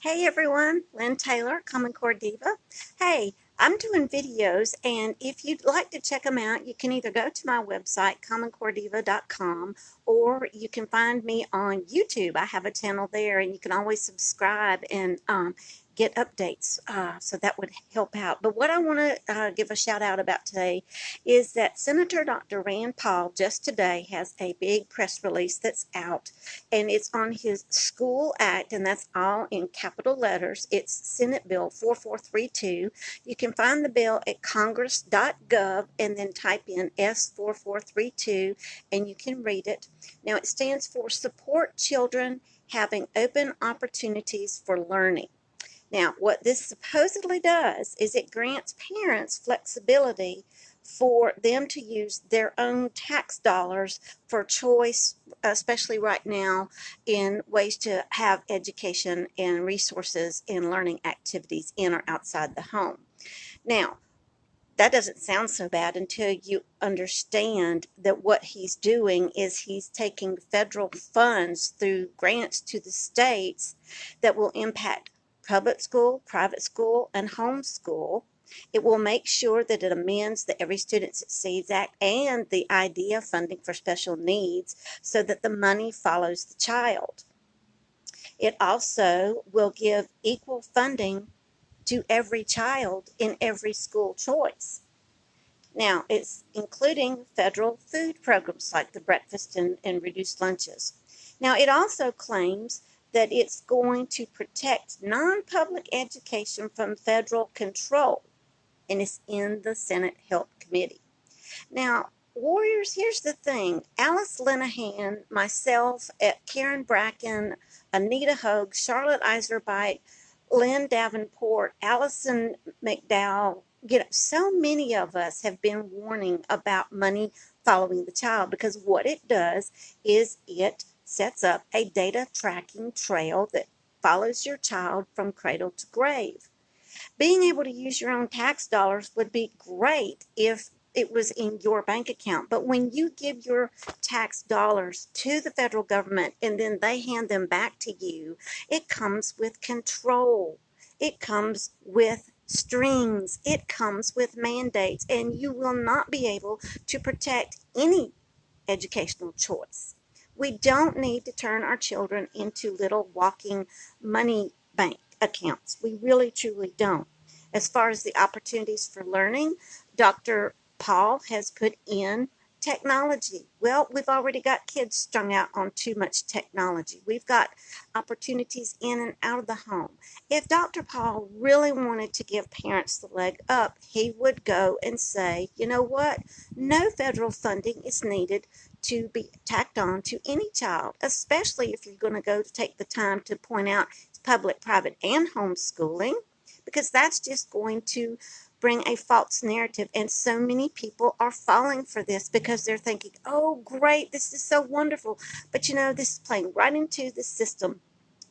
Hey everyone, Lynn Taylor, Common Core Diva. Hey, I'm doing videos, and if you'd like to check them out, you can either go to my website, commoncorediva.com, or you can find me on YouTube. I have a channel there, and you can always subscribe and get updates, so that would help out. But what I want to give a shout out about today is that Senator Dr. Rand Paul just today has a big press release that's out, and it's on his School Act, and that's all in capital letters. It's Senate Bill 4432. You can find the bill at congress.gov and then type in S4432 and you can read it. Now, it stands for Support Children Having Open Opportunities for Learning. Now, what this supposedly does is it grants parents flexibility for them to use their own tax dollars for choice, especially right now, in ways to have education and resources and learning activities in or outside the home. Now, that doesn't sound so bad until you understand that what he's doing is he's taking federal funds through grants to the states that will impact public school, private school, and homeschool. It will make sure that it amends the Every Student Succeeds Act and the IDEA funding for special needs so that the money follows the child. It also will give equal funding to every child in every school choice. Now, it's including federal food programs like the breakfast and reduced lunches. Now, it also claims that it's going to protect non-public education from federal control, and it's in the Senate Health Committee. Now, Warriors, here's the thing. Alice Linehan, myself, Karen Bracken, Anita Hogue, Charlotte Iserbyte, Lynn Davenport, Allison McDowell, so many of us have been warning about money following the child, because what it does is it sets up a data tracking trail that follows your child from cradle to grave. Being able to use your own tax dollars would be great if it was in your bank account. But when you give your tax dollars to the federal government and then they hand them back to you, it comes with control. It comes with strings. It comes with mandates, and you will not be able to protect any educational choice. We don't need to turn our children into little walking money bank accounts. We really, truly don't. As far as the opportunities for learning, Dr. Paul has put in technology. Well, we've already got kids strung out on too much technology. We've got opportunities in and out of the home. If Dr. Paul really wanted to give parents the leg up, he would go and say, you know what? No federal funding is needed to be tacked on to any child, especially if you're going to go to take the time to point out public, private, and homeschooling, because that's just going to bring a false narrative. And so many people are falling for this because they're thinking, oh, great, this is so wonderful. But you know, this is playing right into the system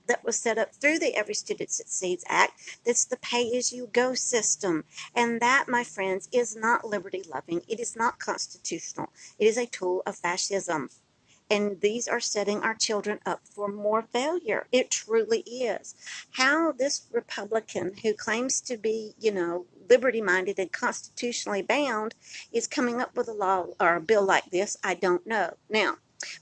that was set up through the Every Student Succeeds Act. That's the pay-as-you-go system. And that, my friends, is not liberty-loving. It is not constitutional. It is a tool of fascism. And these are setting our children up for more failure. It truly is. How this Republican, who claims to be, liberty-minded and constitutionally bound, is coming up with a law or a bill like this, I don't know. Now,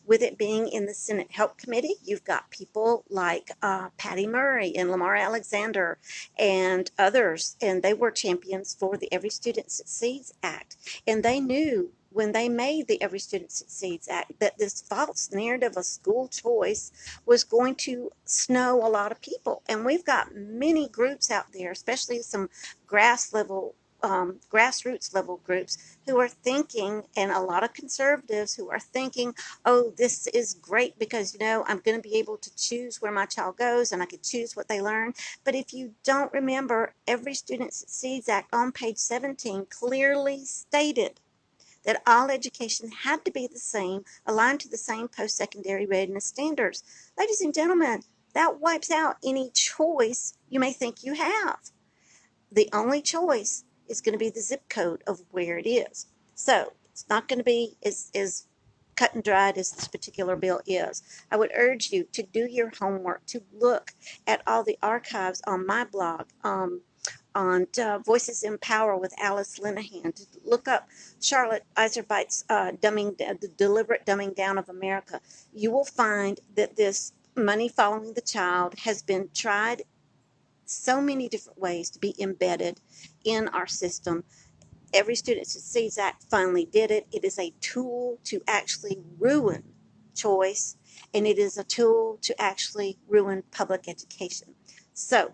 with it being in the Senate Health Committee, you've got people like Patty Murray and Lamar Alexander and others, and they were champions for the Every Student Succeeds Act. And they knew when they made the Every Student Succeeds Act that this false narrative of school choice was going to snow a lot of people. And we've got many groups out there, especially some grassroots level groups who are thinking, and a lot of conservatives who are thinking, oh, this is great because, I'm going to be able to choose where my child goes and I can choose what they learn. But if you don't remember, Every Student Succeeds Act on page 17 clearly stated that all education had to be the same, aligned to the same post-secondary readiness standards. Ladies and gentlemen, that wipes out any choice you may think you have. The only choice is going to be the zip code of where it is. So it's not going to be as cut and dried as this particular bill is. I would urge you to do your homework, to look at all the archives on my blog, on Voices in Power with Alice Linehan, to look up Charlotte Iserbyt's the deliberate dumbing down of America. You will find that this money following the child has been tried so many different ways to be embedded in our system. Every student should see Zach finally did it. It is a tool to actually ruin choice, and it is a tool to actually ruin public education. So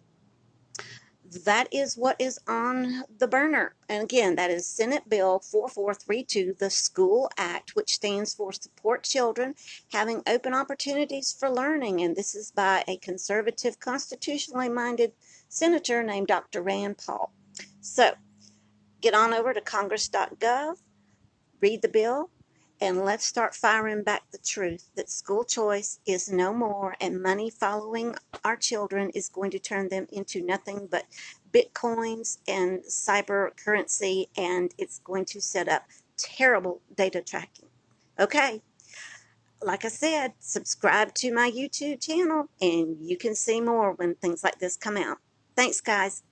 that is what is on the burner. And again, that is Senate Bill 4432, the School Act, which stands for Support Children Having Open Opportunities for Learning. And this is by a conservative, constitutionally minded senator named Dr. Rand Paul. So get on over to congress.gov, read the bill, and let's start firing back the truth that school choice is no more, and money following our children is going to turn them into nothing but bitcoins and cyber currency, and it's going to set up terrible data tracking. Okay, like I said, subscribe to my YouTube channel and you can see more when things like this come out. Thanks, guys.